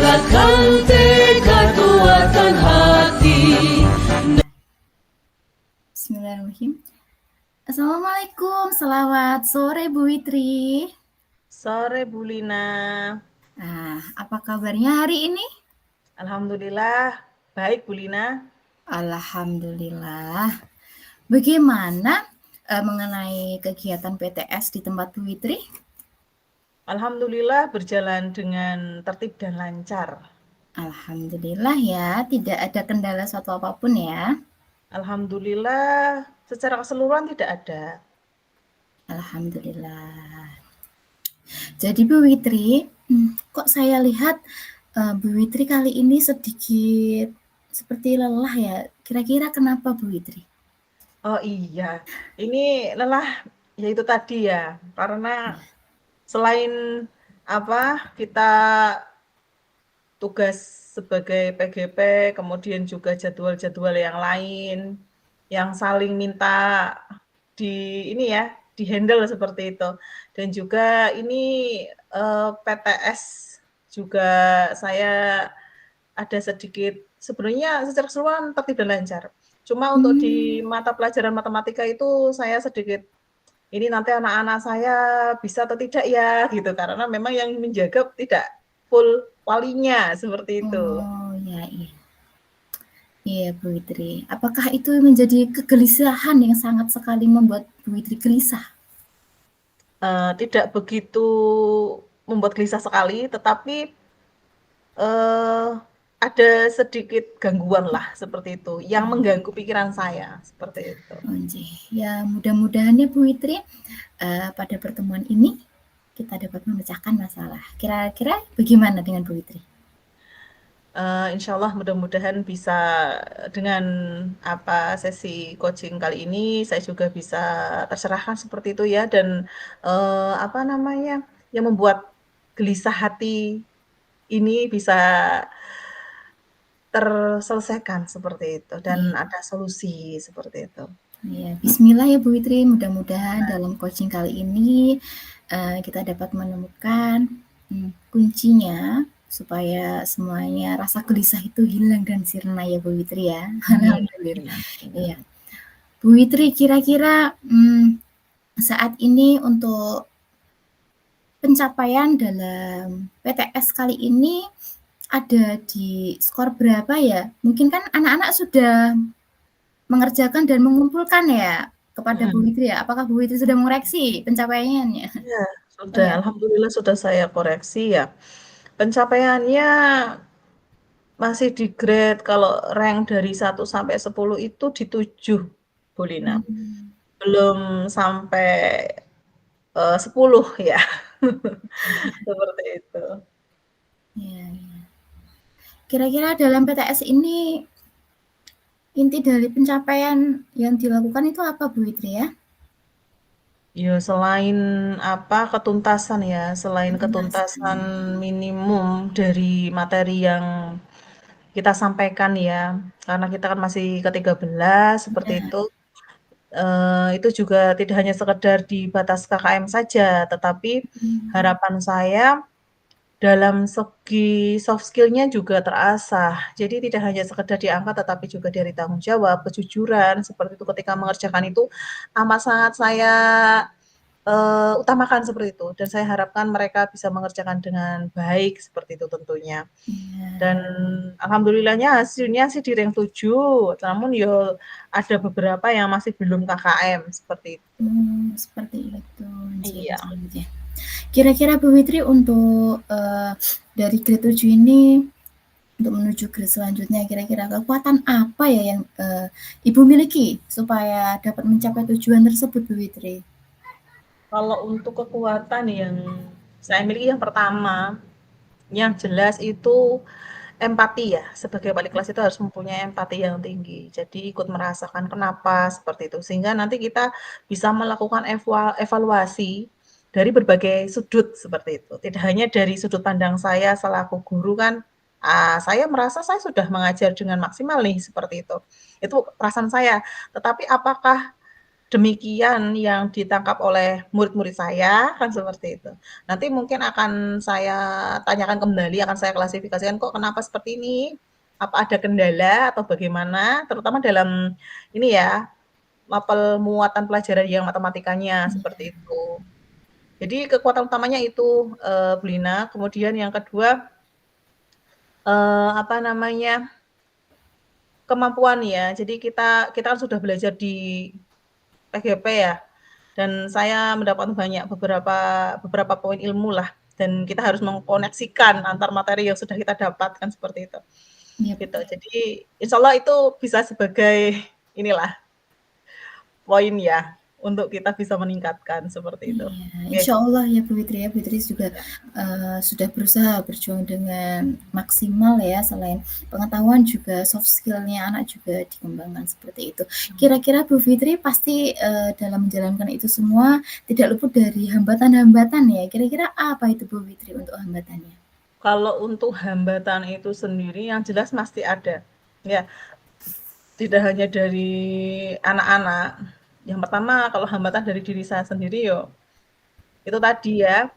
tingkatkan tekad kuatkan hati. Bismillahirrahmanirrahim. Assalamualaikum, selamat sore Bu Witri. Sore Bu Lina. Nah, apa kabarnya hari ini? Alhamdulillah, baik Bu Lina. Alhamdulillah. Bagaimana mengenai kegiatan PTS di tempat Bu Witri? Alhamdulillah berjalan dengan tertib dan lancar. Alhamdulillah ya, tidak ada kendala suatu apapun ya. Alhamdulillah, secara keseluruhan tidak ada. Alhamdulillah. Jadi Bu Witri, kok saya lihat Bu Witri kali ini sedikit seperti lelah ya. Kira-kira kenapa Bu Witri? Oh iya, ini lelah yaitu tadi ya, karena selain kita tugas sebagai PGP, kemudian juga jadwal-jadwal yang lain yang saling minta di-handle seperti itu. Dan juga ini PTS juga saya ada sedikit sebenarnya secara keseluruhan tertib dan lancar. Cuma untuk di mata pelajaran matematika itu saya sedikit ini nanti anak-anak saya bisa atau tidak ya gitu, karena memang yang menjaga tidak full walinya seperti itu. Oh ya, iya. Iya Bu Witri. Apakah itu menjadi kegelisahan yang sangat sekali membuat Bu Witri gelisah? Tidak begitu membuat gelisah sekali, tetapi ada sedikit gangguan lah seperti itu, yang mengganggu pikiran saya seperti itu. Ya mudah-mudahan ya Bu Witri pada pertemuan ini kita dapat memecahkan masalah. Kira-kira bagaimana dengan Bu Witri? Insya Allah mudah-mudahan bisa dengan sesi coaching kali ini saya juga bisa tercerahkan seperti itu ya, dan yang membuat gelisah hati ini bisa terselesaikan seperti itu dan ada solusi seperti itu. Ya, bismillah ya Bu Witri, mudah-mudahan dalam coaching kali ini kita dapat menemukan kuncinya supaya semuanya rasa gelisah itu hilang dan sirna ya Bu Witri ya. Alhamdulillah. Iya. Bu Witri, kira-kira saat ini untuk pencapaian dalam PTS kali ini ada di skor berapa ya? Mungkin kan anak-anak sudah mengerjakan dan mengumpulkan ya kepada Bu Witri ya. Apakah Bu Witri sudah mengoreksi pencapaiannya? Iya, sudah. Ya. Alhamdulillah sudah saya koreksi ya. Pencapaiannya masih di grade kalau rank dari 1 sampai 10 itu di 7, Bu Lina. Belum sampai 10 ya. Seperti itu. Ya. Kira-kira dalam PTS ini inti dari pencapaian yang dilakukan itu apa Bu Witri ya? Ya selain ketuntasan ya, selain ketuntasan minimum dari materi yang kita sampaikan ya, karena kita kan masih ke-13 seperti itu juga tidak hanya sekedar di batas KKM saja, tetapi harapan saya dalam segi soft skill-nya juga terasah. Jadi tidak hanya sekedar diangkat, tetapi juga dari tanggung jawab, kejujuran, seperti itu ketika mengerjakan itu amat sangat saya utamakan seperti itu. Dan saya harapkan mereka bisa mengerjakan dengan baik seperti itu tentunya. Dan alhamdulillahnya hasilnya sih di rank 7, namun ya ada beberapa yang masih belum KKM seperti itu. Seperti itu. Iya. Kira-kira Bu Witri untuk dari grade 7 ini untuk menuju grade selanjutnya, kira-kira kekuatan apa ya yang Ibu miliki supaya dapat mencapai tujuan tersebut Bu Witri? Kalau untuk kekuatan yang saya miliki yang pertama, yang jelas itu empati ya. Sebagai wali kelas itu harus mempunyai empati yang tinggi. Jadi ikut merasakan kenapa seperti itu. Sehingga nanti kita bisa melakukan evaluasi dari berbagai sudut seperti itu. Tidak hanya dari sudut pandang saya selaku guru kan, saya merasa saya sudah mengajar dengan maksimal nih seperti itu. Itu perasaan saya. Tetapi apakah demikian yang ditangkap oleh murid-murid saya, kan seperti itu. Nanti mungkin akan saya tanyakan kembali, akan saya klasifikasikan, kok kenapa seperti ini? Apa ada kendala atau bagaimana? Terutama dalam ini ya, mapel muatan pelajaran yang matematikanya, Iya. seperti itu. Jadi kekuatan utamanya itu, Bu Lina. Kemudian yang kedua, apa namanya, kemampuan ya. Jadi kita kita kan sudah belajar di PGP ya, dan saya mendapatkan banyak beberapa poin ilmu lah, dan kita harus mengkoneksikan antar materi yang sudah kita dapatkan seperti itu, Iya gitu. betul. Jadi insya Allah itu bisa sebagai inilah poin ya untuk kita bisa meningkatkan seperti itu. Iya, Oke. insya Allah ya Bu Fitri ya. Bu Fitri juga sudah berusaha berjuang dengan maksimal ya. Selain pengetahuan juga soft skill-nya anak juga dikembangkan seperti itu. Kira-kira Bu Fitri pasti dalam menjalankan itu semua tidak luput dari hambatan-hambatan ya. Kira-kira apa itu Bu Fitri untuk hambatannya? Kalau untuk hambatan itu sendiri yang jelas pasti ada. Ya, tidak hanya dari anak-anak. Yang pertama kalau hambatan dari diri saya sendiri yo itu tadi ya,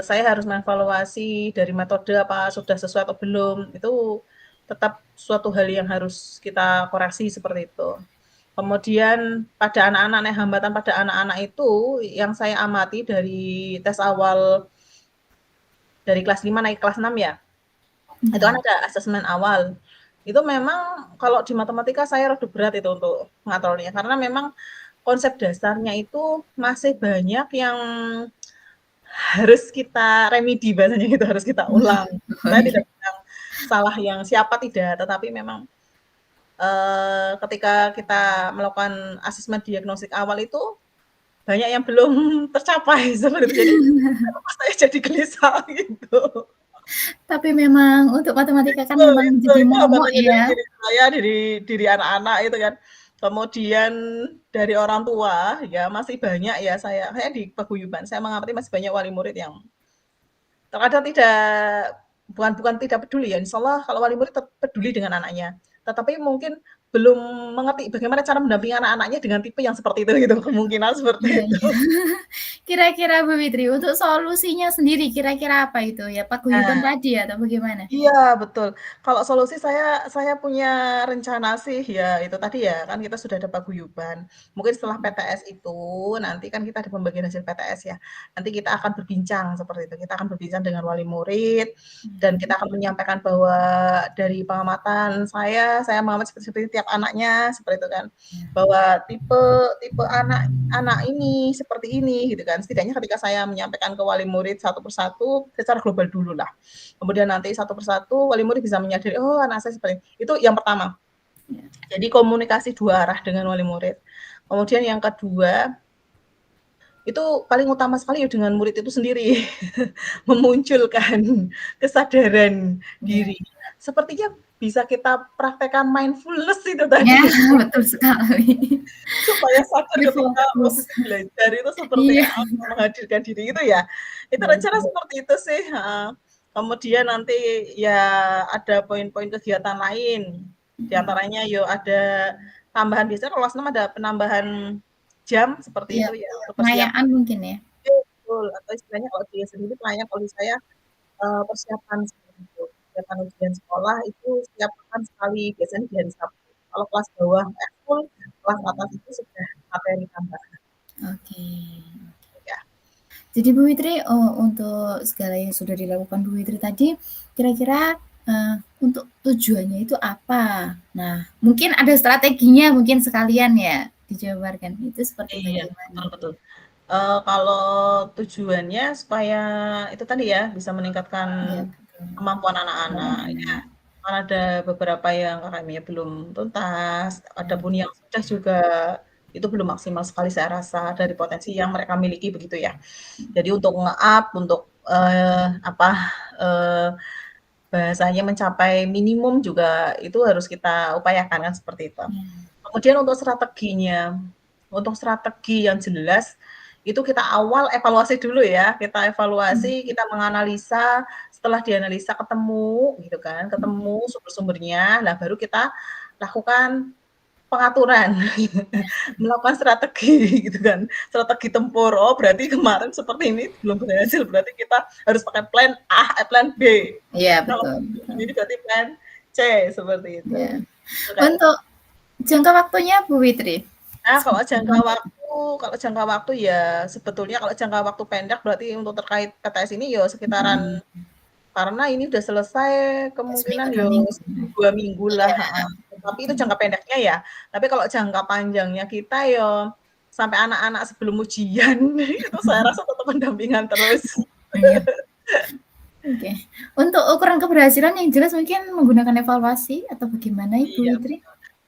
saya harus mengevaluasi dari metode apa sudah sesuai atau belum, itu tetap suatu hal yang harus kita koreksi seperti itu. Kemudian pada anak-anak nih, hambatan pada anak-anak itu yang saya amati dari tes awal dari kelas 5 naik kelas 6 ya, itu kan Iya. ada asesmen awal. Itu memang kalau di matematika saya rada berat itu untuk ngaturnya, karena memang konsep dasarnya itu masih banyak yang harus kita remedi bahasanya gitu, harus kita ulang. Oh Saya tidak iya. bilang salah yang siapa tidak, tetapi memang, ketika kita melakukan asesmen diagnostik awal itu banyak yang belum tercapai seperti itu. Jadi kenapa saya jadi gelisah gitu. Tapi memang untuk matematika kan Betul, memang jadi itu momok hambatannya dari ya. diri saya, diri anak-anak itu kan. Kemudian dari orang tua, ya masih banyak ya saya di paguyuban, saya mengamati masih banyak wali murid yang terkadang bukan tidak peduli ya, insyaallah kalau wali murid peduli dengan anaknya, tetapi mungkin belum mengerti bagaimana cara mendampingi anak-anaknya dengan tipe yang seperti itu gitu, kemungkinan Iya seperti itu. iya. Kira-kira Bu Fitri untuk solusinya sendiri kira-kira apa itu ya? Paguyuban Nah, tadi atau bagaimana? iya, betul. Kalau solusi saya punya rencana sih ya itu tadi ya, kan kita sudah ada paguyuban. Mungkin setelah PTS itu, nanti kan kita ada pembagian hasil PTS ya. Nanti kita akan berbincang seperti itu. Kita akan berbincang dengan wali murid dan kita akan menyampaikan bahwa dari pengamatan saya mengamati seperti tiap anaknya seperti itu kan. Bahwa tipe tipe anak ini seperti ini gitu kan. Setidaknya ketika saya menyampaikan ke wali murid satu persatu secara global dulu lah. Kemudian nanti satu persatu wali murid bisa menyadari, oh anak saya seperti ini. Itu yang pertama. Ya. Jadi komunikasi dua arah dengan wali murid. Kemudian yang kedua, itu paling utama sekali ya dengan murid itu sendiri. Memunculkan kesadaran Ya. diri. Sepertinya bisa kita praktekkan mindfulness itu Ya, tadi. betul sekali. Supaya sadar ketika Berfokus. posisi belajar itu seperti Iya. apa, menghadirkan diri itu ya. Itu rencana Betul. seperti itu sih, heeh. Kemudian nanti ya ada poin-poin kegiatan lain, di antaranya yo ada tambahan biasanya kalau kelas 6 ada penambahan jam seperti Iya, itu ya untuk pengayaan persiapan. mungkin ya? Betul, atau istilahnya kalau dia sendiri pelayan kalau di saya, persiapan seperti itu. Persiapan ujian sekolah itu setiap pekan sekali, biasanya di hari Sabtu. Kalau kelas bawah ekskul, kelas atas itu sudah materi tambahan. Oke. Ya. Jadi Bu Fitri, untuk segala yang sudah dilakukan Bu Fitri tadi, kira-kira, untuk tujuannya itu apa? Nah, mungkin ada strateginya mungkin sekalian ya dijabarkan, itu seperti Iya, bagaimana? betul betul. Kalau tujuannya supaya itu tadi ya, bisa meningkatkan Iya betul, kemampuan anak-anak. Ya, anak-anak. kan ada beberapa yang KKM-nya belum tuntas, Ya adapun betul yang sudah juga itu belum maksimal sekali saya rasa dari potensi yang mereka miliki begitu ya. Jadi untuk nge-up, untuk apa, eee, bahasanya mencapai minimum juga itu harus kita upayakan kan seperti itu. iya, Kemudian untuk strategi yang jelas, itu kita awal evaluasi dulu ya, kita mmm, evaluasi, kita menganalisa, setelah dianalisa ketemu gitu kan, ketemu sumber-sumbernya, nah baru kita lakukan pengaturan, melakukan strategi gitu kan, strategi tempur. Oh berarti kemarin seperti ini belum berhasil, berarti kita harus pakai plan A, plan B. Iya, Kalau betul betul. ini berarti plan C, seperti itu. Iya. Itu kan. Untuk jangka waktunya Bu Fitri? Nah, Semaksimal mungkin. kalau jangka waktu ya sebetulnya kalau jangka waktu pendek berarti untuk terkait PTS ini ya sekitaran Mhm. karena ini udah selesai kemungkinan Seminggu, 2 ya minggu. 1-2 minggu lah, Iya, heeh. Tapi itu betul. jangka pendeknya ya. Tapi kalau jangka panjangnya kita ya sampai anak-anak sebelum ujian itu saya rasa tetap pendampingan terus. Iya. Oke. Untuk ukuran keberhasilan yang jelas mungkin menggunakan evaluasi atau bagaimana Ibu Iya, Fitri?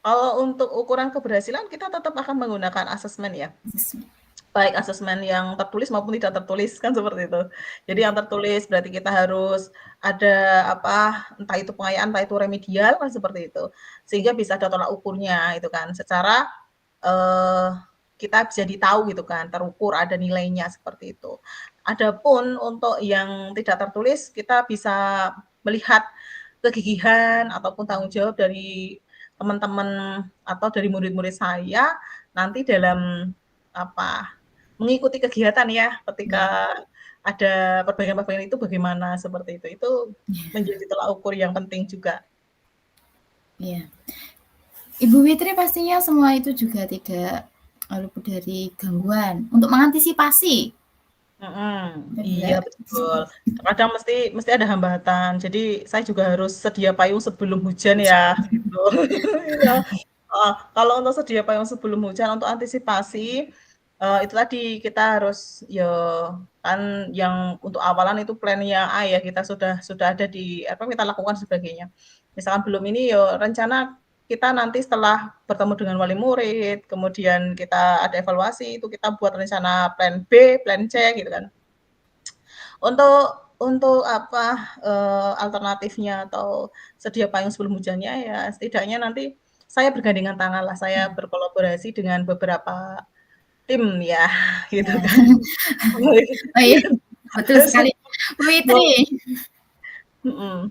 kalau untuk ukuran keberhasilan kita tetap akan menggunakan asesmen ya. Baik asesmen yang tertulis maupun tidak tertulis kan seperti itu. Jadi yang tertulis berarti kita harus ada apa, entah itu pengayaan, entah itu remedial kan seperti itu. Sehingga bisa ada tolak ukurnya itu kan secara kita jadi tahu gitu kan, terukur ada nilainya seperti itu. Adapun untuk yang tidak tertulis kita bisa melihat kegigihan ataupun tanggung jawab dari teman-teman atau dari murid-murid saya nanti dalam apa mengikuti kegiatan ya ketika ada perbaikan-perbaikan itu bagaimana seperti itu. Itu menjadi tolak ukur yang penting juga. Iya. Ibu Fitri pastinya semua itu juga tidak luput dari gangguan untuk mengantisipasi. Iya betul. Kadang mesti ada hambatan. Jadi saya juga harus sedia payung sebelum hujan ya gitu. Iya. Heeh, kalau untuk sedia payung sebelum hujan untuk antisipasi, itu tadi kita harus ya kan yang untuk awalan itu plan-nya A ya kita sudah ada di apa kita lakukan sebagainya. Misalkan belum ini ya rencana kita nanti setelah bertemu dengan wali murid, kemudian kita ada evaluasi itu kita buat rencana plan B, plan C gitu kan. Untuk apa, alternatifnya atau sedia payung sebelum hujannya ya setidaknya nanti saya bergandengan tangan lah, saya berkolaborasi dengan beberapa tim ya, gitu Ya. kan. Oh iya, betul sekali. Bu Fitri, Mhm,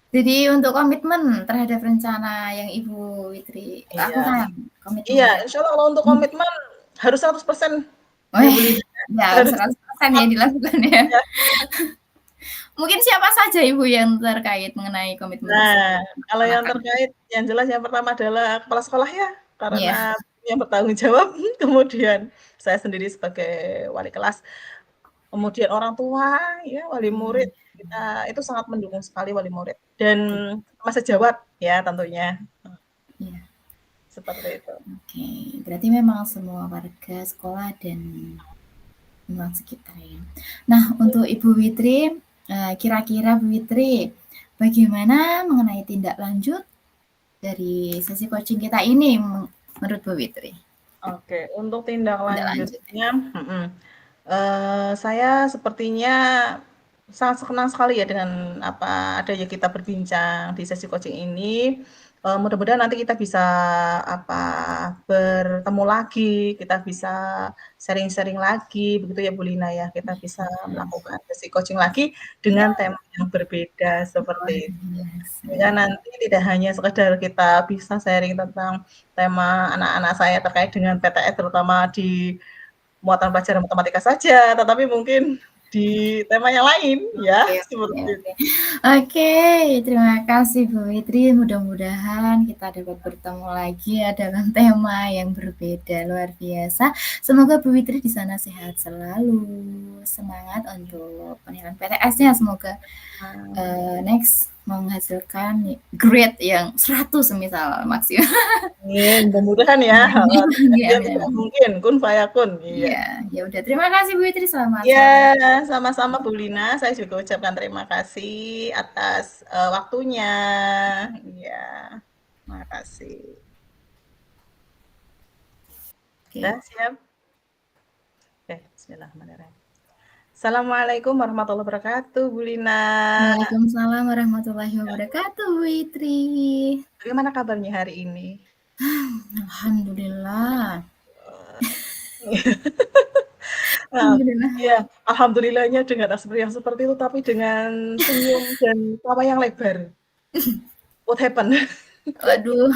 jadi untuk komitmen terhadap rencana yang Ibu Fitri iya. lakukan, Iya, komitmennya. insyaallah kalau untuk komitmen harus 100% ya Weh, Bu Lina, ya harus harus 100% ya tetap dilakukan ya. ya. Mungkin siapa saja Ibu yang terkait mengenai komitmen tersebut Nah, kalau yang melaksanakan? terkait yang jelas yang pertama adalah kepala sekolah ya, Iya. karena yang bertanggung jawab, kemudian saya sendiri sebagai wali kelas, kemudian orang tua, ya wali murid, kita itu sangat mendukung sekali wali murid dan sama sejawat ya tentunya, Iya. seperti itu. Oke, berarti memang semua warga sekolah dan lingkungan sekitar ya. Nah, untuk Ibu Fitri, kira-kira Bu Fitri, bagaimana mengenai tindak lanjut dari sesi coaching kita ini menurut Bu Fitri? Oke, untuk tindak Tindak lanjut. lanjutnya saya sepertinya sangat senang sekali ya dengan apa adanya kita berbincang di sesi coaching ini. Mudah-mudahan nanti kita bisa apa bertemu lagi, kita bisa sharing-sharing lagi begitu ya Bu Lina ya. Kita bisa melakukan sesi coaching lagi dengan tema yang berbeda Luar seperti itu. biasa. Sehingga nanti tidak hanya sekedar kita bisa sharing tentang tema anak-anak saya terkait dengan PTS terutama di muatan pelajaran matematika saja, tetapi mungkin di tema yang lain ya, Oke, seperti oke, itu. oke. Oke, terima kasih Bu Fitri. Mudah-mudahan kita dapat bertemu lagi ya dalam tema yang berbeda luar biasa. Semoga Bu Fitri di sana sehat selalu. Semangat untuk penilaian PTS-nya. Semoga next menghasilkan grade yang 100 misal maksimal. Amin, mudah-mudahan ya, heeh, Iya, yang tidak mungkin, kun fayakun, iya. iya. Ya udah, terima kasih Bu Fitri. Selamat Iya, sore. sama-sama Bu Lina, saya juga ucapkan terima kasih atas, waktunya. Iya, makasih. Oke. Udah siap? Oke, bismillahirrahmanirrahim. Assalamualaikum warahmatullahi wabarakatuh, Bu Lina. Waalaikumsalam warahmatullahi wabarakatuh, Bu Fitri. Bagaimana kabarnya hari ini? Alhamdulillah. Nah, Alhamdulillah. iya, alhamdulillahnya dengan yang seperti itu, tapi dengan senyum dan tawa yang lebar. What happened? Waduh,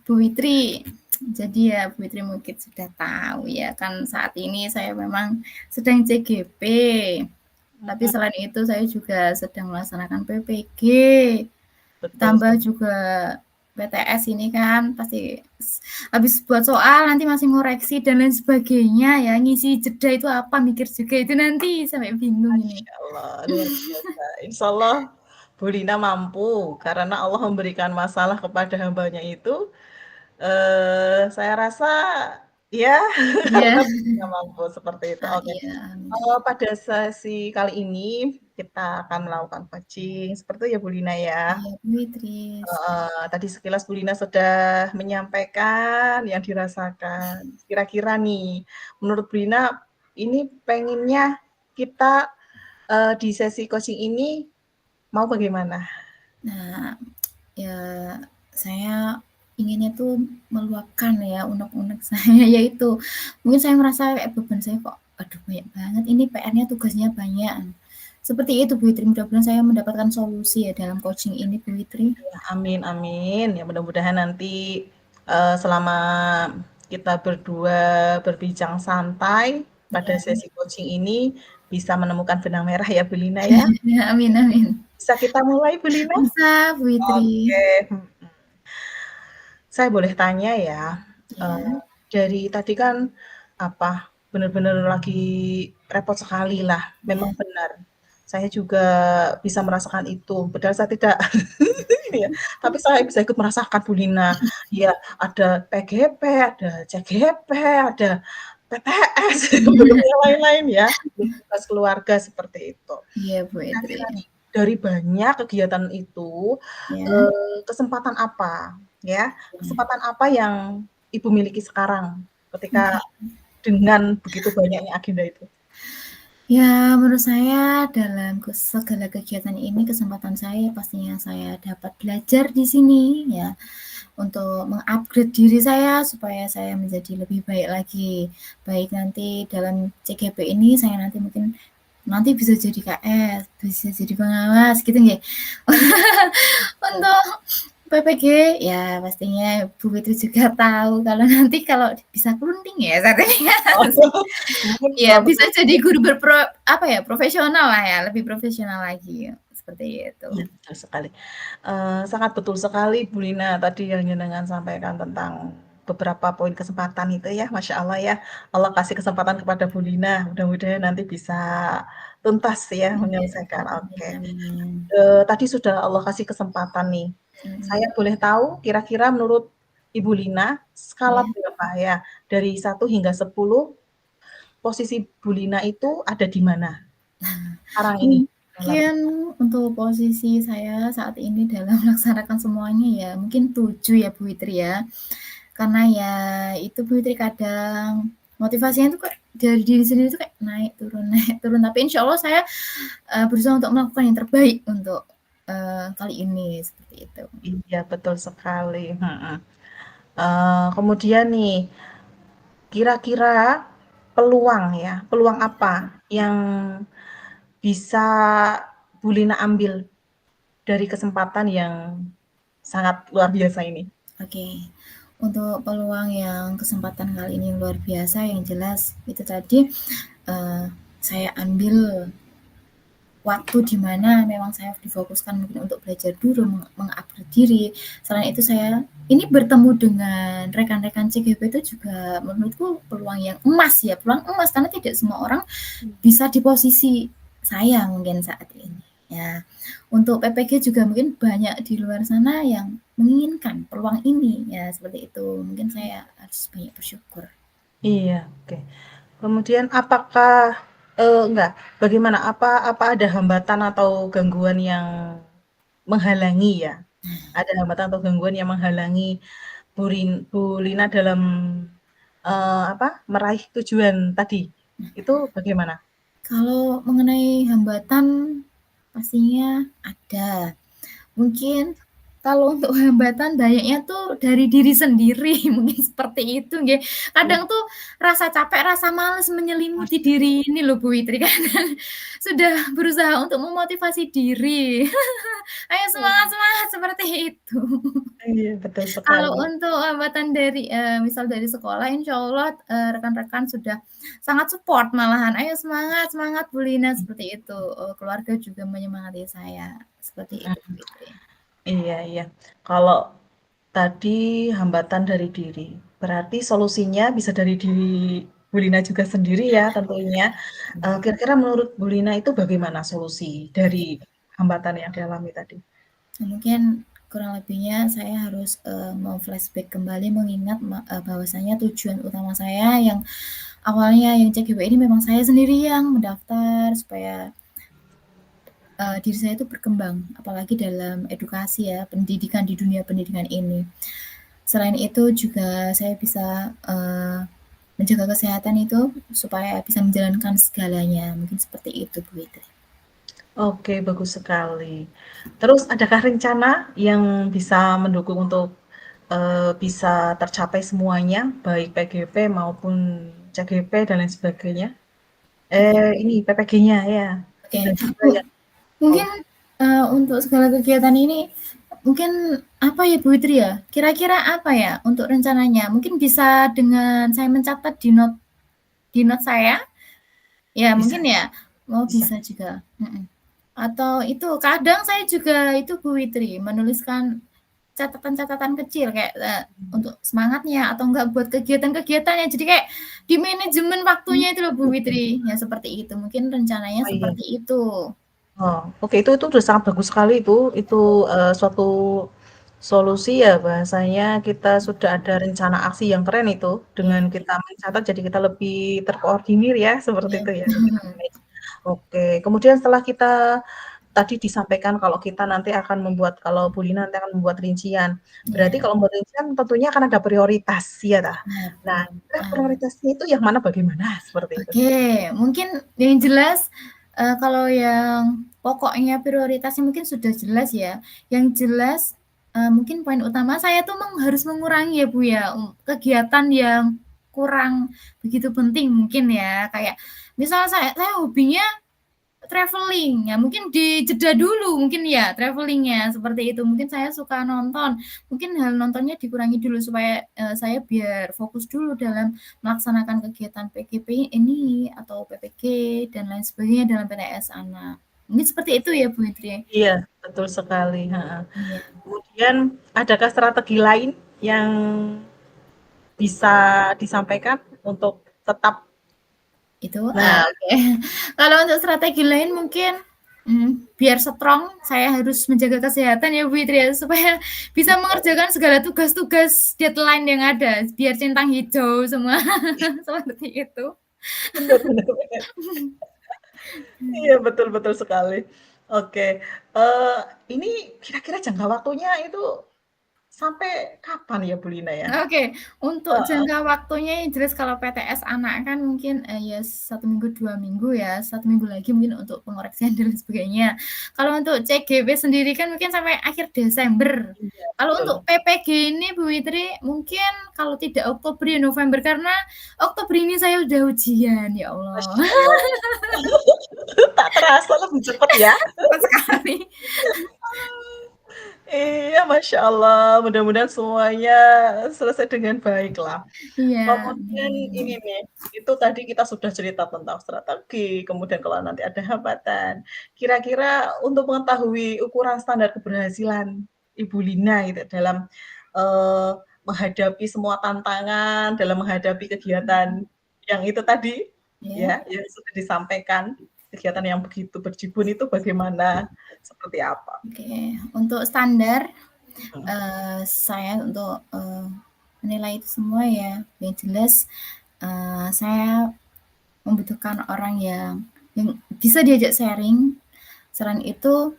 Bu Fitri, jadi ya Bu Fitri mungkin sudah tahu ya kan saat ini saya memang sedang CGP. Tapi Mhm, selain itu saya juga sedang melaksanakan PPG. betul Tambah juga PTS ini kan pasti habis buat soal nanti masih ngoreksi dan lain sebagainya ya, ngisi jeda itu apa mikir juga itu nanti sampai bingung ini. Masya Allah, luar biasa. Insya Allah Bu Lina mampu karena Allah memberikan masalah kepada hambanya itu. Saya rasa ya Iya. karena Bu Lina mampu seperti itu. Ah, Oke. iya, amin. Pada sesi kali ini kita akan melakukan coaching seperti itu ya Bu Lina ya. Iya, Bu Fitri. Tadi sekilas Bu Lina sudah menyampaikan yang dirasakan. Kira-kira nih, menurut Bu Lina ini pengennya kita di sesi coaching ini mau bagaimana? Nah, ya saya inginnya tuh meluapkan ya unek-unek saya yaitu mungkin saya merasa kayak beban saya kok aduh banyak banget ini PR-nya tugasnya banyak. Seperti itu Bu Fitri, mudah-mudahan saya mendapatkan solusi ya dalam coaching ini Bu Fitri. Ya, amin amin. Ya mudah-mudahan nanti selama kita berdua berbincang santai pada Ya, sesi coaching ini bisa menemukan benang merah ya Bu Lina ya. ya amin amin. Bisa kita mulai Bu Lina? Bisa Bu Fitri. Oke. Saya boleh tanya ya, Ya, dari tadi kan, benar-benar lagi repot sekali lah, memang ya. benar. Saya juga bisa merasakan itu, padahal saya tidak ini ya, tapi saya bisa ikut merasakan Bu Lina. Ya, ada PGP, ada CGP, ada PTS, belum yang lain-lain ya, belum tugas keluarga seperti itu. Iya Bu Fitri. Kira-kira nih, dari banyak kegiatan itu, Ya, kesempatan apa, ya, ya. kesempatan apa yang Ibu miliki sekarang ketika Oke. dengan begitu banyaknya agenda itu? Ya, menurut saya dalam segala kegiatan ini kesempatan saya pastinya saya dapat belajar di sini ya, untuk meng-upgrade diri saya supaya saya menjadi lebih baik lagi. Baik nanti dalam CGP ini saya nanti mungkin nanti bisa jadi KS, bisa jadi pengawas gitu nggih. Untuk PPG ya pastinya Bu Fitri juga tahu kalau nanti kalau bisa kelunting ya saat ini. Oh, mungkin Ya bisa betul jadi guru apa ya, profesional lah ya, lebih profesional lagi, seperti itu. iya, betul sekali. Sangat betul sekali Bu Lina tadi yang jenengan sampaikan tentang beberapa poin kesempatan itu ya, masya Allah ya. Allah kasih kesempatan kepada Bu Lina, mudah-mudahan nanti bisa tuntas ya Iya, menyelesaikan. amin Oke. amin. Tadi sudah Allah kasih kesempatan nih. Mhm, Saya boleh tahu kira-kira menurut Ibu Lina skala iya. berapa ya dari 1 hingga 10 posisi Bu Lina itu ada di mana sekarang ini dalam Mungkin untuk posisi saya saat ini dalam melaksanakan semuanya ya mungkin 7 ya Bu Fitri ya. Karena ya itu Bu Fitri kadang motivasinya itu kayak dari diri sendiri itu kayak naik turun, tapi insya Allah saya, berusaha untuk melakukan yang terbaik untuk, kali ini, seperti itu. iya betul sekali, mhm. Kemudian nih kira-kira peluang ya, peluang apa yang bisa Bu Lina ambil dari kesempatan yang sangat luar biasa ini? Oke, untuk peluang yang kesempatan kali ini luar biasa yang jelas itu tadi, eee, saya ambil waktu di mana memang saya difokuskan mungkin untuk belajar dulu, meng-upgrade diri. Selain itu saya ini bertemu dengan rekan-rekan CGP itu juga menurutku peluang yang emas ya, peluang emas karena tidak semua orang bisa di posisi saya mungkin saat ini, ya. Untuk PPG juga mungkin banyak di luar sana yang menginginkan peluang ini, ya seperti itu. Mungkin saya harus banyak bersyukur. Iya, oke. Kemudian apakah enggak, bagaimana, apa ada hambatan atau gangguan yang menghalangi ya? Ada hambatan atau gangguan yang menghalangi Bu Lina dalam, meraih tujuan tadi, itu bagaimana? Kalau mengenai hambatan pastinya ada. Mungkin Kalau untuk hambatan banyaknya tuh dari diri sendiri, mungkin seperti itu nggih. Oh, Kadang tuh rasa capek, rasa males menyelimuti masya diri ini loh Bu Fitri, kadang sudah berusaha untuk memotivasi diri. "Ayo semangat Allah. semangat!" Seperti itu. Iya, betul Kalau sekali. untuk hambatan dari, misal dari sekolah, insya Allah, rekan-rekan sudah sangat support malahan, "Ayo semangat semangat Bu Lina!" Seperti itu. Keluarga juga menyemangati saya, seperti itu Bu Mhm. Fitri. Iya iya. Kalau tadi hambatan dari diri, berarti solusinya bisa dari diri Bu Lina juga sendiri ya tentunya. Kira-kira menurut Bu Lina itu bagaimana solusi dari Oke. hambatan yang dialami tadi? Mungkin kurang lebihnya saya harus, mau-flashback kembali mengingat bahwasanya tujuan utama saya yang awalnya yang CGW ini memang saya sendiri yang mendaftar supaya, diri saya itu berkembang, apalagi dalam edukasi ya, pendidikan di dunia pendidikan ini. Selain itu juga saya bisa, menjaga kesehatan itu supaya bisa menjalankan segalanya, mungkin seperti itu Bu Fitri. Oke, bagus sekali. Terus adakah rencana yang bisa mendukung untuk, bisa tercapai semuanya, baik PGP maupun CGP dan lain sebagainya? Oke Ini PPG-nya ya, oke. dan juga Bu yang oh, Mungkin, untuk segala kegiatan ini, mungkin apa ya Bu Fitri ya, kira-kira apa ya untuk rencananya? Mungkin bisa dengan saya mencatat di note saya? Ya bisa mungkin ya? Oh bisa. bisa juga, mhm. Atau itu kadang saya juga itu Bu Fitri, menuliskan catatan-catatan kecil kayak, untuk semangatnya atau enggak buat kegiatan-kegiatannya. Jadi kayak di manajemen Mmm, waktunya itu loh Bu oke. Fitri, ya seperti itu. Mungkin rencananya Oh, iya. seperti itu. Oh, oke itu udah sangat bagus sekali itu. Itu, suatu solusi ya bahasanya kita sudah ada rencana aksi yang keren itu, dengan Iya kita mencatat jadi kita lebih terkoordinir ya, seperti iya. itu ya, lebih baik. Oke, kemudian setelah kita tadi disampaikan kalau kita nanti akan membuat kalau Bu Lina nanti akan membuat rincian, berarti Iya, kalau membuat rincian tentunya akan ada prioritas, iya tah? benar Nah, benar. kira prioritasnya itu yang mana bagaimana? Seperti itu. Oke, mungkin yang jelas, kalau yang pokoknya prioritasnya mungkin sudah jelas ya. Yang jelas, mungkin poin utama saya tuh harus mengurangi ya, Bu, ya, kegiatan yang kurang begitu penting mungkin ya. Kayak misal saya hobinya traveling, ya mungkin dijeda dulu mungkin ya travelling-nya, seperti itu. Mungkin saya suka nonton, mungkin hal nontonnya dikurangi dulu supaya, saya biar fokus dulu dalam melaksanakan kegiatan PGP ini atau PPG dan lain sebagainya dalam PTS anak. Mungkin seperti itu ya Bu Fitri? Iya, betul sekali, heeh. Iya, Kemudian adakah strategi lain yang bisa disampaikan untuk tetap itu, nah, oke. Kalau untuk strategi lain mungkin, biar strong saya harus menjaga kesehatan ya Bu Fitri ya, supaya bisa mengerjakan segala tugas-tugas deadline yang ada, biar centang hijau semua, seperti itu. bener bener bener. Iya, betul betul sekali. Oke, eee, ini kira-kira jangka waktunya itu sampai kapan ya, Bu Lina ya? Oke, untuk Heeh, jangka waktunya yang jelas kalau PTS anak kan mungkin, ya 1 minggu, 2 minggu ya, 1 minggu lagi mungkin untuk pengoreksian dan lain sebagainya. Kalau untuk CGW sendiri kan mungkin sampai akhir Desember. iya Kalau betul. untuk PPG ini Bu Fitri mungkin kalau tidak Oktober ya November, karena Oktober ini saya udah ujian, ya Allah. Masya Allah, tak terasa lebih cepat ya. Cepat sekali. Iya, Masya Allah, mudah-mudahan semuanya selesai dengan baik lah. Iya, Kemudian ini amin. nih, itu tadi kita sudah cerita tentang strategi, kemudian kalau nanti ada hambatan, kira-kira untuk mengetahui ukuran standar keberhasilan Ibu Lina gitu dalam, eee, menghadapi semua tantangan, dalam menghadapi kegiatan yang itu tadi, Ya, ya, yang sudah disampaikan, kegiatan yang begitu berjibun itu bagaimana? Seperti apa? oke. Untuk standar Mhm. saya untuk, menilai itu semua ya, yang jelas, saya membutuhkan orang yang bisa diajak sharing. Selain itu,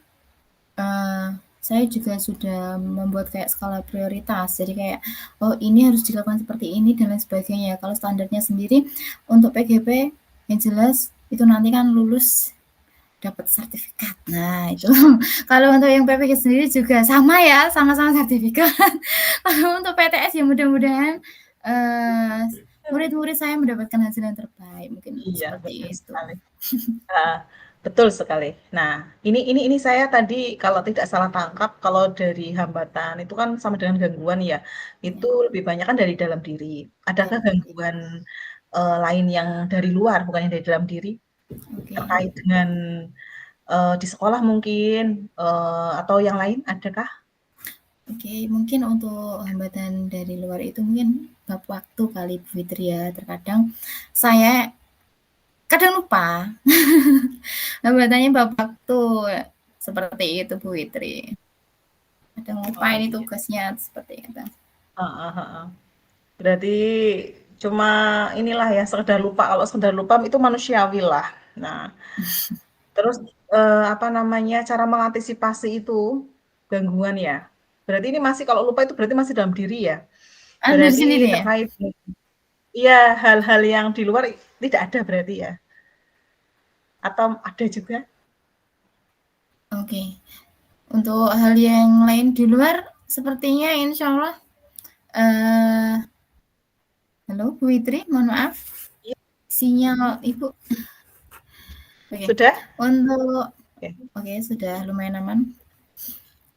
eee, saya juga sudah membuat kayak skala prioritas. Jadi kayak, oh ini harus dilakukan seperti ini dan lain sebagainya. Kalau standarnya sendiri untuk PGP yang jelas itu nanti kan lulus dapat sertifikat. Nah, itu. Kalau untuk yang PPG sendiri juga sama ya, sama-sama sertifikat. Kalau untuk PTS ya mudah-mudahan murid-murid saya mendapatkan hasil yang terbaik, mungkin Iya, betul seperti itu. sekali. Betul sekali. Nah, ini saya tadi kalau tidak salah tangkap, kalau dari hambatan itu kan sama dengan gangguan ya, Ya, itu lebih banyak kan dari dalam diri. ya, Adakah gangguan, lain yang dari luar, bukan yang dari dalam diri, oke. terkait dengan, di sekolah mungkin, atau yang lain, adakah? Oke, mungkin untuk hambatan dari luar itu mungkin bab waktu kali Bu Fitri ya. Terkadang saya kadang lupa. Hambatannya bab waktu seperti itu Bu Fitri. Kadang lupa Oh, ini iya. tugasnya seperti itu. Heeh heeh. Berarti cuma inilah ya, sekedar lupa, kalau sekedar lupa itu manusiawi lah. Nah, terus, apa namanya, cara mengantisipasi itu, gangguan ya? Berarti ini masih kalau lupa itu berarti masih dalam diri ya? Dari Berarti sendiri ya? terkait iya, hal-hal yang di luar tidak ada berarti ya? Atau ada juga? Oke. Untuk hal yang lain di luar sepertinya insya Allah halo Bu Fitri, mohon maaf. Iya, Sinyal Ibu. Oke. sudah? Untuk Oke. oke, sudah lumayan aman.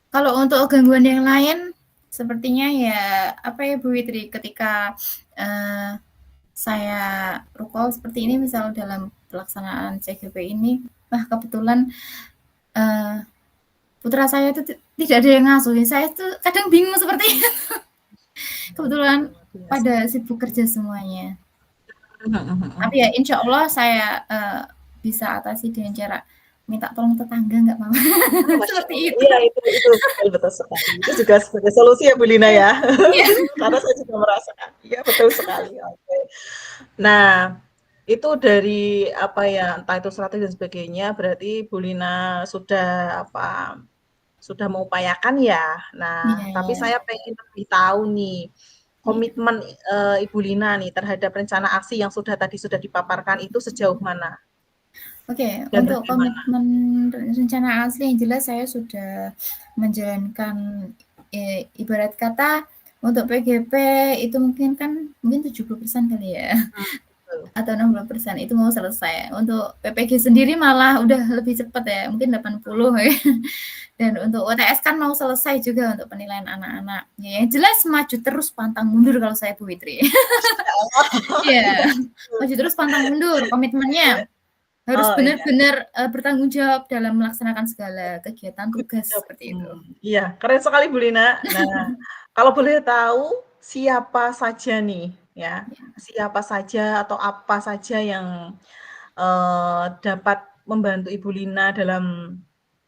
Kalau untuk gangguan yang lain, sepertinya ya apa ya Bu Fitri, ketika saya rukol seperti ini, misal dalam pelaksanaan CGP ini, kebetulan putra saya itu tidak ada yang ngasuh. Saya tuh kadang bingung seperti itu. Kebetulan Luar biasa. pada sibuk kerja semuanya. Mhm mhm. Tapi ya insya Allah saya bisa atasi dengan cara minta tolong tetangga nggak apa-apa. Ah, Masya Seperti Allah. itu. Iya, itu betul betul sekali. Itu juga sebagai solusi ya Bu Lina Iya. ya? Iya. Karena saya juga merasakan. Iya, betul sekali. Oke. Nah, itu dari apa ya, entah itu strategi dan sebagainya, berarti Bu Lina sudah apa, sudah mengupayakan ya. Nah, tapi Iya. saya pengen lebih tahu nih, Iya. komitmen, Ibu Lina nih terhadap rencana aksi yang sudah dipaparkan itu sejauh mana Oke, dan untuk bagaimana? komitmen rencana asli yang jelas saya sudah menjalankan ibarat kata untuk PGP itu mungkin kan mungkin 70% kali ya Betul. atau 60% itu mau selesai. Untuk PPG sendiri malah udah lebih cepat ya, mungkin 80 ya. Dan untuk UTS kan mau selesai juga untuk penilaian anak-anak. Ya, yang jelas maju terus pantang mundur kalau saya Bu Fitri. Masya Allah. Iya, Iya, betul. maju terus pantang mundur komitmennya. Harus Oh, iya. benar-benar bertanggung jawab dalam melaksanakan segala kegiatan Good tugas job. seperti itu. Iya, keren sekali Bu Lina. Nah, kalau boleh tahu siapa saja nih ya, Ya. siapa saja atau apa saja yang, dapat membantu Ibu Lina dalam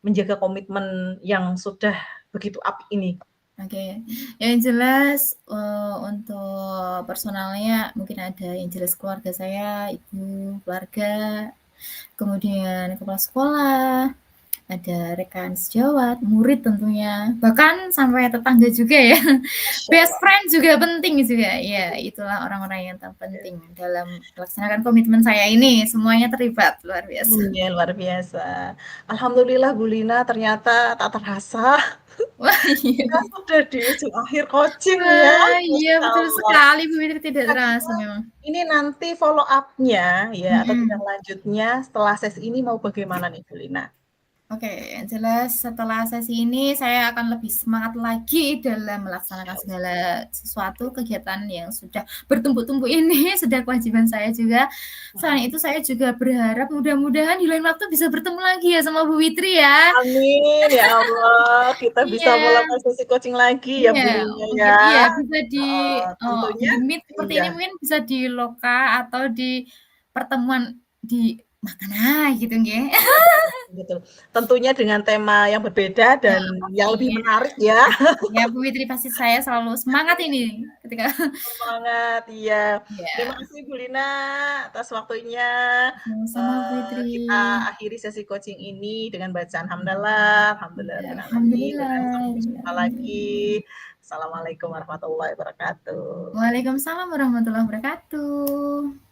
menjaga komitmen yang sudah begitu apik ini? Oke, yang jelas untuk personalnya mungkin ada yang jelas keluarga saya, ibu, keluarga, kemudian kepala sekolah, ada rekan sejawat, murid tentunya, bahkan sampai tetangga juga ya. Masya Best Allah. friend juga penting juga. Ya, itulah orang-orang yang terpenting dalam melaksanakan komitmen saya ini. Semuanya terlibat, luar biasa. Ya, luar biasa. Alhamdulillah Bu Lina ternyata tak terasa Wah, iya. kita sudah di ujung akhir coaching ya. Wah, iya Masya betul Allah. sekali Bu Fitri, tidak terasa Kira-kira memang. ini nanti follow up-nya ya atau tindak Mhm. lanjutnya setelah sesi ini mau bagaimana nih Bu Lina? Oke, yang jelas setelah sesi ini saya akan lebih semangat lagi dalam melaksanakan segala sesuatu kegiatan yang sudah bertumpuk-tumpuk ini, sudah kewajiban saya juga. Selain itu saya juga berharap mudah-mudahan di lain waktu bisa bertemu lagi ya sama Bu Fitri ya. Amin ya Allah, kita bisa Iya. melakukan sesi coaching lagi ya Iya, Bu Lina mungkin ya. iya bisa di Tentunya di-meet seperti iya. ini mungkin bisa di loka atau di pertemuan di mana gitu nggih. Iya betul betul. Tentunya dengan tema yang berbeda dan yang lebih Pastinya. menarik ya. Ya Bu Fitri pasti saya selalu semangat ini ketika Semangat, iya. Terima ya, kasih Bu Lina atas waktunya. sama-sama Bu Fitri. Kita akhiri sesi coaching ini dengan bacaan hamdalah, Ya, alhamdulillahirabbil alamin, dan alhamdulillah. sampai jumpa lagi. Assalamualaikum warahmatullahi wabarakatuh. Waalaikumsalam warahmatullahi wabarakatuh.